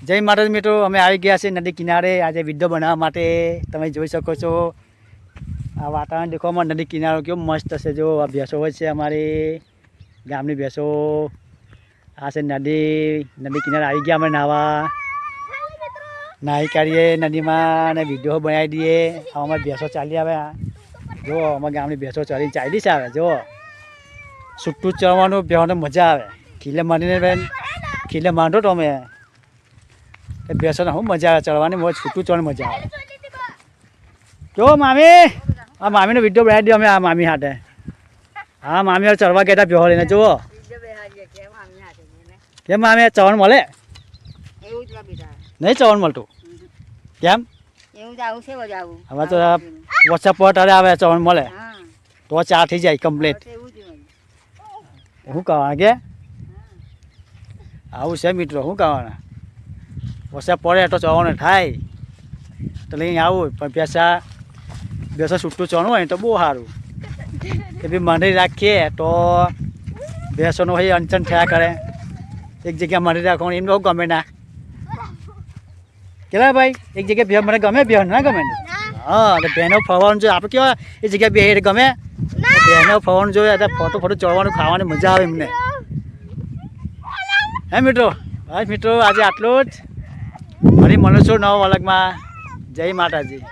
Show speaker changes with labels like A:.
A: જય માતાજી મિત્રો, અમે આવી ગયા છે નદી કિનારે આજે વિડીયો બનાવવા માટે। તમે જોઈ શકો છો આ વાતાવરણ દેખવામાં નદી કિનારો કેવો મસ્ત છે। જો આ ભેંસો હોય છે અમારી ગામની ભેંસો। આ છે નદી કિનારે આવી ગયા અમે નાહવા। નાહી કાઢીએ નદીમાં અને વિડીયો બનાવી દઈએ। અમારી ભેંસો ચાલી આવે। જો અમારા ગામની ભેંસો ચરીને ચાલી છે આવે। જો છૂટું ચરવાનું ભેંસોને મજા આવે। ખીલે માંડીને બેન ખીલે માંડો તો અમે ભેંસોને શું મજા આવે ચડવાની, મોજ છૂટું ચડવાની મજા આવે। જો મામી, આ મામીનો વિડીયો બનાવી દો અમે આ મામી હાથે। હા મામી ચડવા ગયા હતા ભેંસો લઈને। જુઓ કેમ મામી ચવણ મળે? નહીં ચવણ મળતું કેમ? હવે તો વોટ્સઅપ પર તારે આવે ચવણ મળે તો ચા થઈ જાય કમ્પ્લીટ। શું કહેવાના કે આવું છે મિત્રો? શું કહેવાના? વરસાદ પડે તો ચવાનું થાય તો લઈને આવું। પણ ભેંસો છૂટું ચણવું હોય ને તો બહુ સારું। એ બી મંડી રાખીએ તો ભેંસોનું હોય અનચન થયા કરે। એક જગ્યા મંડી રાખવાનું એમને બહુ ગમે ના કેલા ભાઈ? એક જગ્યાએ ભેં મને ગમે, ભેં ના ગમે ને? હા એટલે ભેંનો ફરવાનું જોઈએ આપણે। કેવા એ જગ્યાએ બે ગમે, ભેંનો ફરવાનું જોઈએ। ફોટો ચડવાનું ખાવાની મજા આવે એમને। હે મિત્રો? બસ મિત્રો આજે આટલું જ। ફરી મળીશું નવા વ્લોગમાં। જય માતાજી।